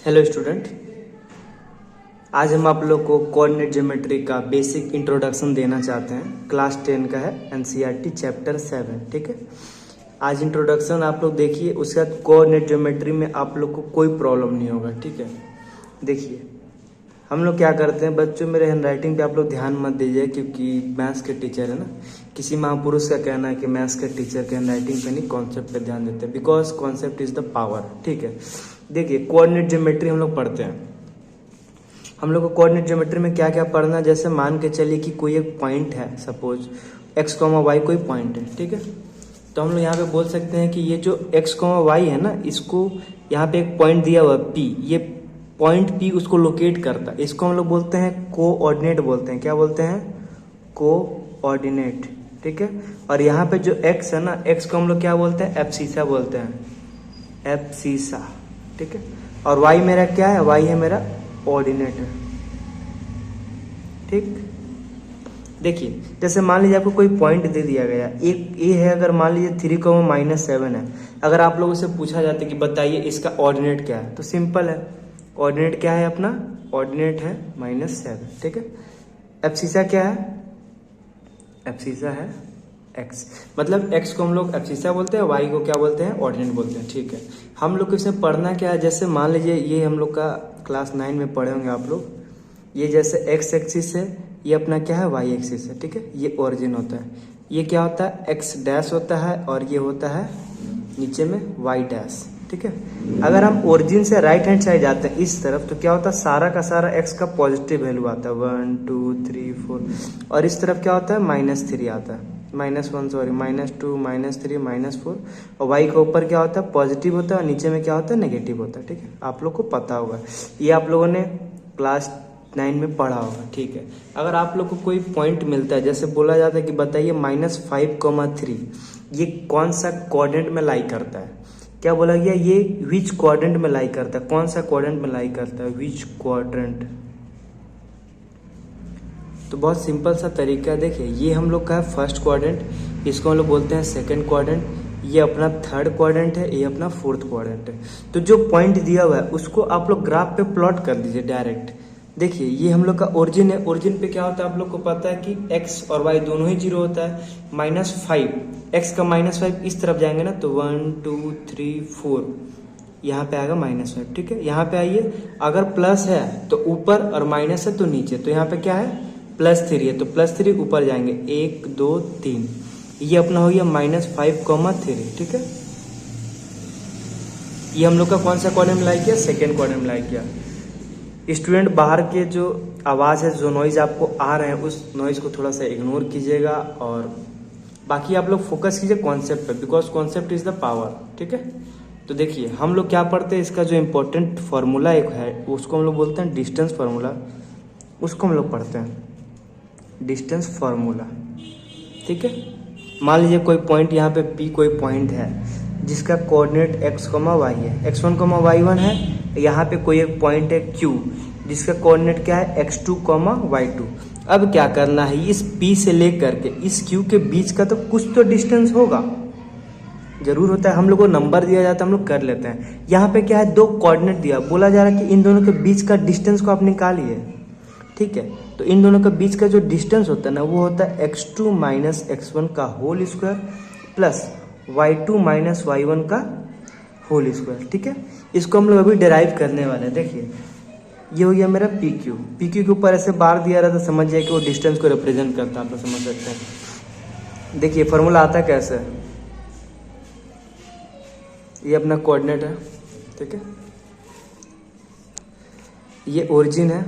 Hello student, आज हम आप लोग को कोऑर्डिनेट ज्योमेट्री का बेसिक इंट्रोडक्शन देना चाहते हैं। क्लास 10 का है, एनसीईआरटी चैप्टर 7। ठीक है, आज इंट्रोडक्शन आप लोग देखिए, उसके बाद कोऑर्डिनेट ज्योमेट्री में आप लोग को कोई प्रॉब्लम नहीं होगा। ठीक है, देखिए हम लोग क्या करते हैं बच्चों, मेरे हैंडराइटिंग पे आप लोग ध्यान मत दीजिए क्योंकि मैथ्स के टीचर है ना। किसी महापुरुष का कहना है कि मैथ्स के टीचर के हैंडराइटिंग पे नहीं, कॉन्सेप्ट पे ध्यान देते हैं, because concept is the power. ठीक है, देखिए कोऑर्डिनेट ज्योमेट्री हम लोग पढ़ते हैं। हम लोग को कोऑर्डिनेट ज्योमेट्री में क्या क्या पढ़ना है, जैसे मान के चलिए कि कोई एक पॉइंट है, सपोज x, y कोई पॉइंट है। ठीक है, तो हम लोग यहाँ पे बोल सकते हैं कि ये जो x, y है ना, इसको यहाँ पे एक पॉइंट दिया हुआ p, ये पॉइंट p उसको लोकेट करता है। इसको हम लोग बोलते हैं कोऑर्डिनेट बोलते हैं। क्या बोलते हैं? कोऑर्डिनेट। ठीक है, और यहाँ पे जो x है ना, x को हम लोग क्या बोलते हैं? एब्सिसा बोलते हैं, एब्सिसा। ठीक है, और y मेरा क्या है? y है मेरा ऑर्डिनेट है। ठीक, देखिए जैसे मान लीजिए आपको कोई पॉइंट दे दिया गया, एक ए है, अगर मान लीजिए 3, -7 है। अगर आप लोगों से पूछा जाता है कि बताइए इसका ऑर्डिनेट क्या है, तो सिंपल है, ऑर्डिनेट क्या है अपना? ऑर्डिनेट है -7। ठीक है, एब्सिसा क्या है? एब्सिसा है x, मतलब x को हम लोग एब्सिसा बोलते हैं, y को क्या बोलते हैं? ऑर्डिनेट बोलते हैं। ठीक है, हम लोग को इसमें पढ़ना क्या है, जैसे मान लीजिए ये हम लोग का क्लास 9 में पढ़े होंगे आप लोग, ये जैसे x एक्सिस है, ये अपना क्या है? y एक्सिस है। ठीक है, ये ओरिजिन होता है, ये क्या होता है? x डैश होता है, और ये होता है नीचे में y डैश। ठीक है, अगर हम ओरिजिन से राइट हैंड साइड जाते हैं इस तरफ, तो क्या होता है? सारा का सारा x का पॉजिटिव वैल्यू आता है, 1 2 3 4, और इस तरफ क्या होता है? -3 आता है, -1 सॉरी, -2 -3 -4, और y के ऊपर क्या होता है? पॉजिटिव होता है, और नीचे में क्या होता है? नेगेटिव होता है। ठीक है, आप लोग को पता होगा, ये आप लोगों ने क्लास 9 में पढ़ा होगा। ठीक है, अगर आप लोग को कोई पॉइंट मिलता है, जैसे बोला जाता है कि बताइए -5,3, ये कौन सा कोऑर्डिनेट में लाई करता है? क्या बोला गया? ये विच क्वाड्रेंट में लाई करता है? कौन सा क्वाड्रेंट में लाई करता है? विच क्वाड्रेंट। तो बहुत सिंपल सा तरीका है, देखिए ये हम लोग का है फर्स्ट क्वाड्रेंट, इसको हम लोग बोलते हैं सेकंड क्वाड्रेंट, ये अपना थर्ड क्वाड्रेंट है, ये अपना फोर्थ क्वाड्रेंट है। तो जो पॉइंट दिया हुआ है उसको आप लोग ग्राफ पे प्लॉट कर दीजिए डायरेक्ट। देखिए ये हम लोग का ओरिजिन है, ओरिजिन पे क्या होता है आप लोग को पता है कि x और y दोनों ही 0 होता है। -5, x का -5 इस तरफ जाएंगे ना, तो 1 2 3 4 यहाँ पे आएगा -5। ठीक है, यहाँ पे आइए, अगर प्लस है तो ऊपर और माइनस है तो नीचे, तो यहाँ पे क्या है? +3 है, तो +3 ऊपर जाएंगे, 1 2 3, ये अपना हो गया -5,3। ठीक है, ये हम लोग का कौन सा क्वाड्रेंट में लाई किया? सेकेंड क्वाड्रेंट में लाई किया। स्टूडेंट, बाहर के जो आवाज़ है, जो नॉइज़ आपको आ रहे हैं, उस नॉइज़ को थोड़ा सा इग्नोर कीजिएगा, और बाकी आप लोग फोकस कीजिए कॉन्सेप्ट पे, because concept is the power. ठीक है, तो देखिए हम लोग क्या पढ़ते हैं, इसका जो इम्पोर्टेंट फार्मूला एक है, उसको हम लोग बोलते हैं डिस्टेंस फार्मूला, उसको हम लोग पढ़ते हैं, डिस्टेंस फार्मूला। ठीक है, मान लीजिए कोई पॉइंट यहाँ पे P कोई पॉइंट है जिसका कोऑर्डिनेट x, y है, x1, y1 है। यहाँ पे कोई एक पॉइंट है Q जिसका कोऑर्डिनेट क्या है? x2, y2। अब क्या करना है, इस P से लेकर के इस Q के बीच का तो कुछ तो डिस्टेंस होगा, जरूर होता है। हम लोग को नंबर दिया जाता है, हम लोग कर लेते हैं। यहाँ पे क्या है? दो कोऑर्डिनेट दिया, बोला जा रहा है कि इन दोनों के बीच का डिस्टेंस को आप निकालिए। ठीक है, तो इन दोनों के बीच का जो डिस्टेंस होता है ना, वो होता है x2 - x1 का whole square plus y2 - y1 का होल स्क्वायर। ठीक है, इसको हम लोग अभी डिराइव करने वाले हैं। देखिए ये हो गया मेरा PQ के ऊपर ऐसे बार दिया रहा, तो समझ जाए कि वो डिस्टेंस को रिप्रेजेंट करता है, आप समझ सकते हैं। देखिए फॉर्मूला आता है कैसे, ये अपना कोऑर्डिनेट है। ठीक है, ये ओरिजिन है।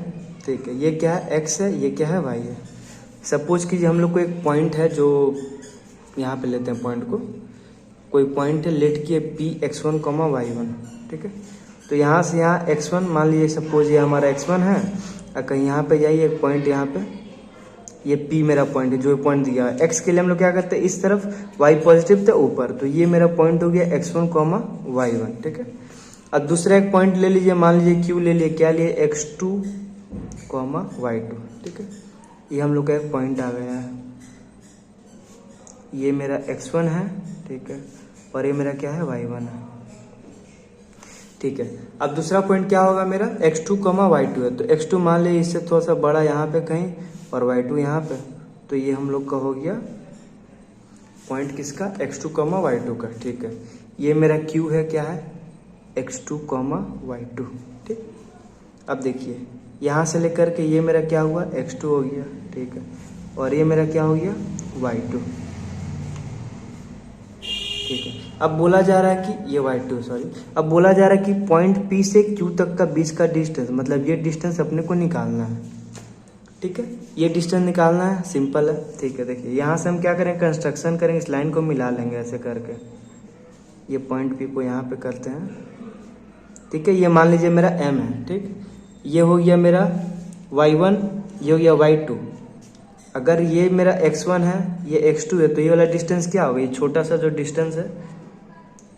ठीक है, ये क्या है? x है, ये क्या है? y है। सपोज कीजिए हम लोग को एक पॉइंट है, जो यहाँ पे लेते हैं पॉइंट को, कोई पॉइंट है, लेट किए P x1, y1। ठीक है, तो यहाँ से यहाँ x1 मान लीजिए, सपोज ये हमारा x1 है, और कहीं यहाँ पे जाइए एक पॉइंट, यहाँ पे ये P मेरा पॉइंट है, जो पॉइंट दिया है। x के लिए हम लोग क्या करते हैं? इस तरफ y पॉजिटिव था ऊपर, तो ये मेरा पॉइंट हो गया x1, y1। ठीक है, अब दूसरा एक पॉइंट ले लीजिए, मान लीजिए Q ले लिए, क्या लिए? x2, y2। ठीक है, ये हम लोग का एक पॉइंट आ गया है, ये मेरा x1 है। ठीक है, और ये मेरा क्या है? y1 है। ठीक है। अब दूसरा पॉइंट क्या होगा मेरा, x2 कॉमा y2 है, तो x2 मान लीजिए इससे थोड़ा सा बड़ा यहाँ पे कहीं और y2 यहाँ पे, तो ये हम लोग का हो गया पॉइंट किसका, x2 कॉमा y2 का। ठीक है, ये मेरा q है, क्या है, x2 कॉमा y2। ठीक, अब देखिए यहाँ से लेकर के ये मेरा क्या हुआ, x2 हो गया। ठीक है, और ये मेरा क्या हो गया, y2। ठीक है, अब बोला जा रहा है कि ये y2 सॉरी, अब बोला जा रहा है कि पॉइंट P से Q तक का बीच का डिस्टेंस, मतलब ये डिस्टेंस अपने को निकालना है। ठीक है, ये डिस्टेंस निकालना है, सिंपल है। ठीक है, देखिए यहाँ से हम क्या करेंगे, कंस्ट्रक्शन करेंगे, इस लाइन को मिला लेंगे ऐसे करके, ये पॉइंट P को यहाँ पे करते हैं। ठीक है, ये मान लीजिए मेरा M है। ठीक, ये हो गया मेरा y1, ये हो गया y2। अगर ये मेरा x1 है, ये x2 है, तो ये वाला डिस्टेंस क्या होगा, ये छोटा सा जो डिस्टेंस है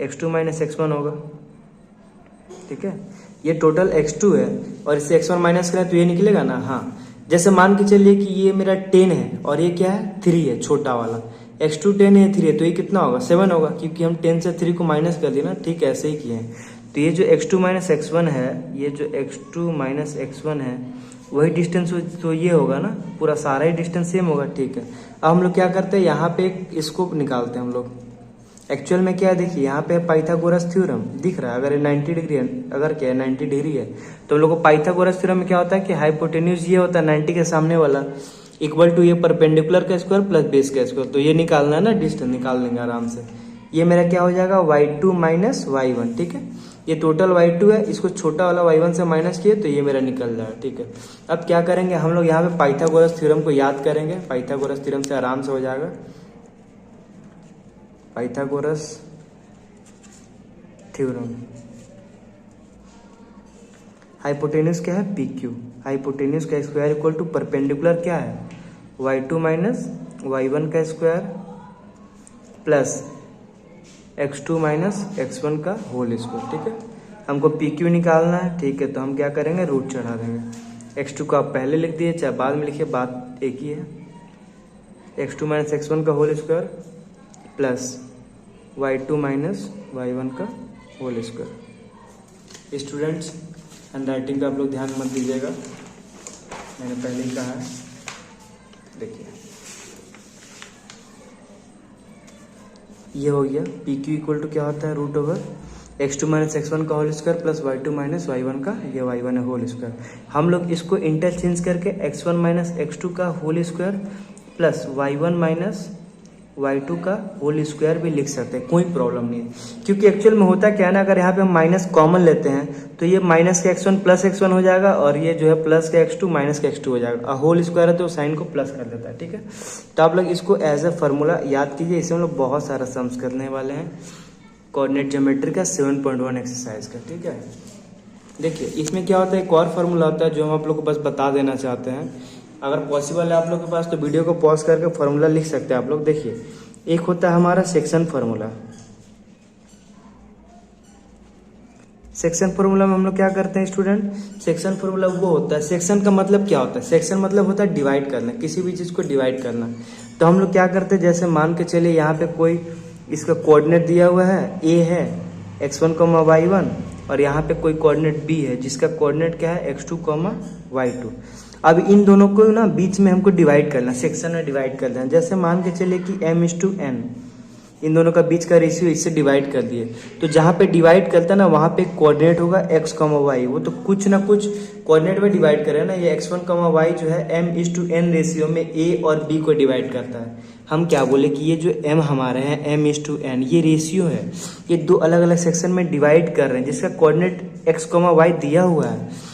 x2 माइनस x1 होगा। ठीक है, ये टोटल x2 है और इससे x1 माइनस करें तो ये निकलेगा ना। हाँ, जैसे मान के चलिए कि ये मेरा 10 है और ये क्या है, 3 है, छोटा वाला। x2 10 है, 3 है, तो ये कितना होगा, 7 होगा, क्योंकि हम 10 से 3 को माइनस कर दिए ना। ठीक है, ऐसे ही किए हैं। तो ये जो x2 माइनस x1 है, ये जो x2 माइनस x1 है, वही डिस्टेंस तो ये होगा ना, पूरा सारा ही डिस्टेंस सेम होगा। ठीक है, अब हम लोग क्या करते हैं, यहाँ पे इसको निकालते हैं हम लोग। एक्चुअल में क्या है, देखिए यहाँ पे पाइथागोरस थ्योरम दिख रहा है। अगर 90 डिग्री है, अगर क्या है 90 डिग्री है, तो हम लोग को पाइथागोरस थ्योरम में क्या होता है कि हाइपोटेन्यूज ये होता है 90 के सामने वाला इक्वल टू ये परपेंडिकुलर का स्क्वायर प्लस बेस का स्क्वायर। तो ये निकालना है ना, डिस्टेंस निकाल लेंगे आराम से। ये मेरा क्या हो जाएगा, y2 माइनस y1। ठीक है, ये टोटल y2 है, इसको छोटा वाला y1 से माइनस किए तो ये मेरा निकल जाएगा। ठीक है, अब क्या करेंगे हम लोग, यहाँ पे पाइथागोरस थ्योरम को याद करेंगे। पाइथागोरस थ्योरम से आराम से हो जाएगा। पाइथागोरस थ्योरम, हाइपोटेन्यूज क्या है, PQ। हाइपोटेन्यूज का स्क्वायर इक्वल टू परपेंडिकुलर क्या है, y2 माइनस y1 का square plus x2 minus x1 का होल स्क्वायर। ठीक है, हमको PQ निकालना है। ठीक है, तो हम क्या करेंगे, रूट चढ़ा देंगे। x2 को आप पहले लिख दिए चाहे बाद में लिखिए, बात एक ही है। x2 माइनस x1 का whole square plus y2 minus y1 का whole square. Students, handwriting का आप लोग ध्यान मत दीजिएगा, मैंने पहले ही कहा है। देखिए ये हो गया, PQ इक्वल टू क्या होता है, root over x2 minus x1 का whole square plus y2 minus y1 का, ये y1 है, होल स्क्वायर। हम लोग इसको इंटरचेंज करके x1 माइनस x2 का whole square plus y1 minus y2 का होल स्क्वायर भी लिख सकते हैं, कोई प्रॉब्लम नहीं है। क्योंकि एक्चुअल में होता क्या है ना, अगर यहाँ पे हम माइनस कॉमन लेते हैं तो ये माइनस का x1 प्लस x1 हो जाएगा और ये जो है प्लस का x2 माइनस का x2 हो जाएगा। होल स्क्वायर है तो साइन को प्लस कर देता है। ठीक है, तो आप लोग इसको एज ए फार्मूला याद कीजिए। इसे हम लोग बहुत सारा सम्स करने वाले हैं कोऑर्डिनेट ज्योमेट्री का 7.1 एक्सरसाइज का। ठीक है, देखिए इसमें क्या होता है, एक और फार्मूला होता है जो हम आप लोग को बस बता देना चाहते हैं। अगर पॉसिबल है आप लोग के पास तो वीडियो को पॉज करके फार्मूला लिख सकते हैं आप लोग। देखिए, एक होता है हमारा सेक्शन फार्मूला। सेक्शन फार्मूला में हम लोग क्या करते हैं स्टूडेंट, सेक्शन फार्मूला वो होता है, सेक्शन का मतलब क्या होता है, सेक्शन मतलब होता है डिवाइड करना, किसी भी चीज को डिवाइड करना। तो हम लोग क्या करते हैं, जैसे मान के चलिए यहाँ पे कोई इसका कोऑर्डिनेट दिया हुआ है, a है x1, y1, और यहाँ पे कोई कोऑर्डिनेट b है जिसका कोऑर्डिनेट क्या है, x2, y2। अब इन दोनों को ना बीच में हमको डिवाइड करना, सेक्शन में डिवाइड कर देना। जैसे मान के चलिए कि m/n, इन दोनों का बीच का रेशियो इससे डिवाइड कर दिए, तो जहाँ पे डिवाइड करता है ना वहाँ पे कोऑर्डिनेट होगा x, y। वो तो कुछ ना कुछ कोऑर्डिनेट में डिवाइड करे ना। ये x1, y जो है m/n रेशियो में a और b को डिवाइड करता है। हम क्या बोले कि ये जो m हमारे हैं m/n, ये रेशियो है, ये दो अलग अलग सेक्शन में डिवाइड कर रहे हैं जिसका कोऑर्डिनेट x, y दिया हुआ है।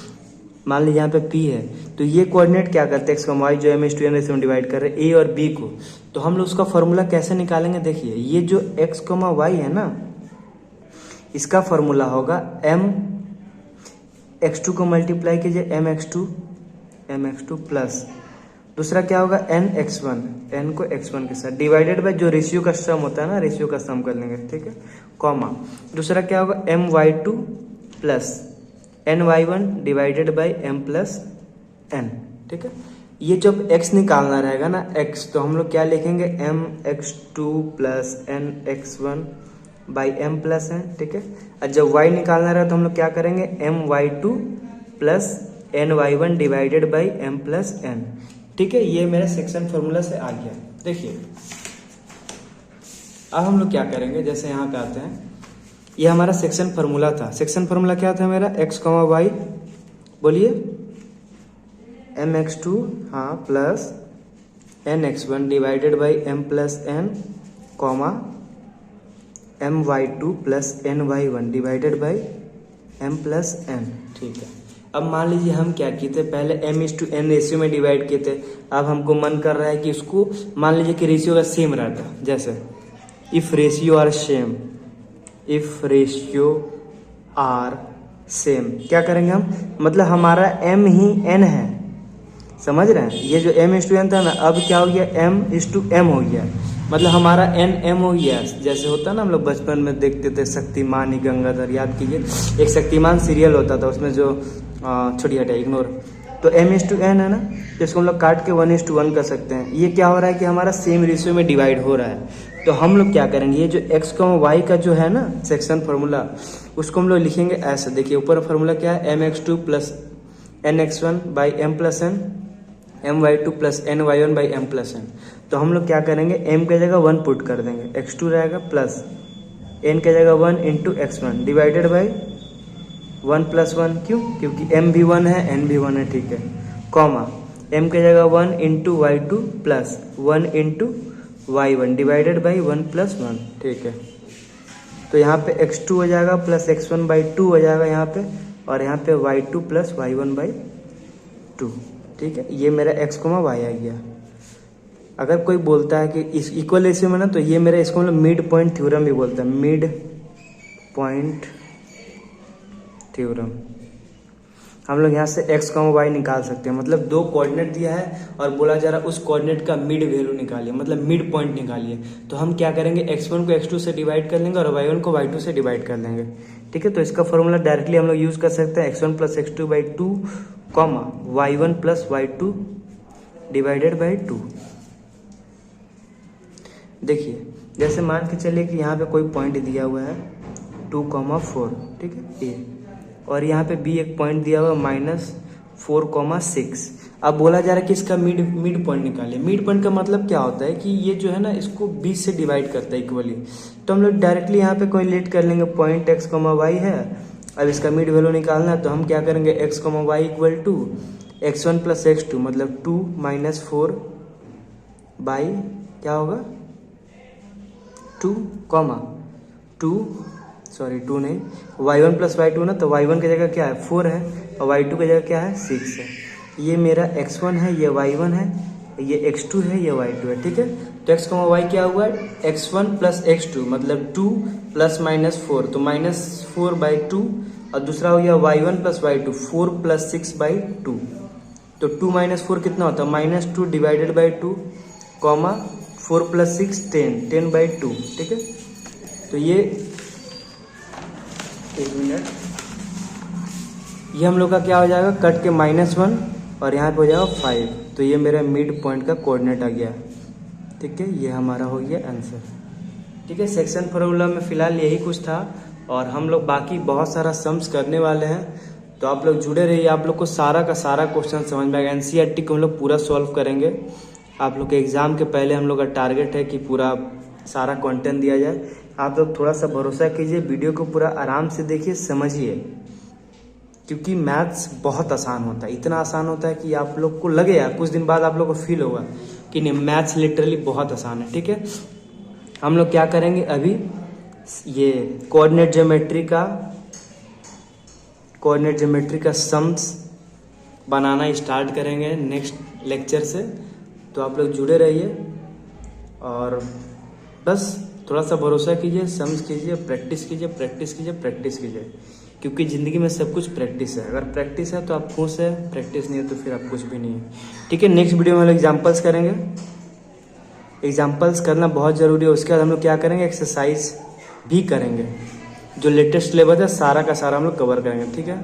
मान लीजिए यहाँ पे P है, तो ये कोऑर्डिनेट क्या करते हैं, x, y जो m/n रेशियो में डिवाइड कर रहे हैं a और b को। तो हम लोग उसका फॉर्मूला कैसे निकालेंगे, देखिए ये जो x, y है ना, इसका फॉर्मूला होगा m x2 को मल्टीप्लाई कीजिए mx2 प्लस दूसरा क्या होगा n x1, n को x1 के साथ डिवाइडेड बाय जो रेशियो का सम होता है ना, रेशियो का सम कर लेंगे। ठीक है, कॉमा दूसरा क्या होगा my2 plus ny1 divided by m plus n। ठीक है, ये जब x निकालना रहेगा ना x, तो हम लोग क्या लिखेंगे mx2 plus nx1 by M plus N, ठीक है। और जब y निकालना रहा तो हम लोग क्या करेंगे, M Y two plus N Y one divided by M plus N, ठीक है। ये मेरा सेक्शन फॉर्मूला से आ गया। देखिए अब हम लोग क्या करेंगे, जैसे यहाँ पे आते हैं, ये हमारा सेक्शन फार्मूला था। सेक्शन फार्मूला क्या था मेरा, एक्स कॉमा वाई, बोलिए, एम एक्स टू, हाँ, plus N X one divided by M plus N, comma M Y two plus N Y one divided by M plus N, ठीक है। अब मान लीजिए हम क्या किए थे, पहले M is to N ratio में डिवाइड किए थे। अब हमको मन कर रहा है कि उसको मान लीजिए कि रेशियो का सेम रहता, जैसे if ratio are same, if ratio are same, क्या करेंगे हम, मतलब हमारा m ही n है, समझ रहे हैं। ये जो m इज टू n था ना, अब क्या हो गया, m इज टू m हो गया, मतलब हमारा n m हो गया। जैसे होता ना, हम लोग बचपन में देखते थे शक्तिमान ही गंगाधर, याद कीजिए, एक शक्तिमान सीरियल होता था, उसमें जो छोटी हटा इग्नोर, तो m इज टू n है ना, जिसको हम लोग काट के 1:1 कर सकते हैं। ये क्या हो रहा है कि हमारा सेम रेशियो में डिवाइड हो रहा है। तो हम लोग क्या करेंगे, ये जो x y का जो है ना सेक्शन फार्मूला, उसको हम लोग लिखेंगे ऐसे। देखिए ऊपर फार्मूला क्या है, M X two plus N X one by M plus N, M Y two plus N Y one by M plus N. तो हम लोग क्या करेंगे, m की जगह 1 पुट कर देंगे, x2 रहेगा प्लस n की जगह 1 into x one divided by 1 plus 1, क्यों, क्योंकि m भी 1 है n भी 1 है, ठीक है, कॉमा m की जगह 1 into Y two plus 1 into Y one divided by 1 plus 1, ठीक है। तो यहाँ पे x2 हो जाएगा प्लस x1 बाई 2 हो जाएगा यहाँ पे, और यहाँ पे y2 प्लस y1 बाई 2, ठीक है। ये मेरा x कोमा y आ गया। अगर कोई बोलता है कि इस इक्वल रेशियो में ना, तो ये मेरा इसको मतलब मिड पॉइंट थ्योरम भी बोलता है, मिड पॉइंट थ्योरम। हम लोग यहाँ से x y निकाल सकते हैं, मतलब दो कोऑर्डिनेट दिया है और बोला जा रहा है उस कोऑर्डिनेट का मिड वैल्यू निकालिए, मतलब मिड पॉइंट निकालिए। तो हम क्या करेंगे, x1 को x2 से डिवाइड कर लेंगे और y1 को y2 से डिवाइड कर लेंगे, ठीक है। तो इसका फॉर्मूला डायरेक्टली हम लोग यूज कर सकते हैं, x1 plus x2 by 2 comma y1 plus y2 divided by 2। देखिए जैसे मान के चलिए कि यहाँ पे कोई पॉइंट दिया हुआ है 2,4, ठीक है, ए, और यहाँ पे बी एक पॉइंट दिया हुआ -4,6। अब बोला जा रहा है कि इसका मिड पॉइंट निकालिए। मिड पॉइंट का मतलब क्या होता है कि ये जो है ना, इसको 20 से डिवाइड करता है इक्वली। तो हम लोग डायरेक्टली यहाँ पे कोरिलेट कर लेंगे, पॉइंट x, y है। अब इसका मिड वैल्यू निकालना है, तो हम क्या करेंगे, x, y equal to x1 plus x2, मतलब 2 माइनस 4 बाई क्या होगा 2 नहीं, y1 प्लस y2 ना, तो y1 की जगह क्या है 4 है और y2 की जगह क्या है 6 है। ये मेरा x1 है, ये y1 है, ये x2 है, ये y2 है, ठीक है। तो x, y क्या हुआ है, x1 प्लस x2, मतलब 2 प्लस माइनस 4, तो -4 बाई 2, और दूसरा हो गया y1 plus y2, 4 plus 6 by 2। तो 2 माइनस 4 कितना होता है, -2 divided by 2, comma 4 plus 6 10 by 2, ठीक है। तो ये एक मिनट, ये हम लोग का क्या हो जाएगा, कट के -1 और यहाँ पे हो जाएगा 5। तो ये मेरा मिड पॉइंट का कोऑर्डिनेट आ गया, ठीक है। ये हमारा हो गया आंसर, ठीक है। सेक्शन फार्मूला में फिलहाल यही कुछ था, और हम लोग बाकी बहुत सारा सम्स करने वाले हैं। तो आप लोग जुड़े रहिए, आप लोग को सारा का सारा क्वेश्चन समझ में आएगा। एनसीईआरटी को हम लोग पूरा सॉल्व करेंगे। आप लोग के एग्जाम के पहले हम लोग का टारगेट है कि पूरा सारा कंटेंट दिया जाए। आप लोग थोड़ा सा भरोसा कीजिए, वीडियो को पूरा आराम से देखिए, समझिए, क्योंकि मैथ्स बहुत आसान होता है। इतना आसान होता है कि आप लोग को लगेगा, कुछ दिन बाद आप लोग को फील होगा कि नहीं, मैथ्स लिटरली बहुत आसान है, ठीक है। हम लोग क्या करेंगे, अभी ये कोऑर्डिनेट ज्योमेट्री का सम्स बनाना स्टार्ट करेंगे नेक्स्ट लेक्चर से। तो आप लोग जुड़े रहिए और बस थोड़ा सा भरोसा कीजिए, सम्स कीजिए, प्रैक्टिस कीजिए, क्योंकि ज़िंदगी में सब कुछ प्रैक्टिस है। अगर प्रैक्टिस है तो आप खुश है, प्रैक्टिस नहीं है तो फिर आप कुछ भी नहीं है, ठीक है। नेक्स्ट वीडियो में हम लोग एग्जाम्पल्स करेंगे। एग्जाम्पल्स करना बहुत ज़रूरी है। उसके बाद हम लोग क्या करेंगे, एक्सरसाइज भी करेंगे। जो लेटेस्ट सिलेबस है सारा का सारा हम लोग कवर करेंगे, ठीक है।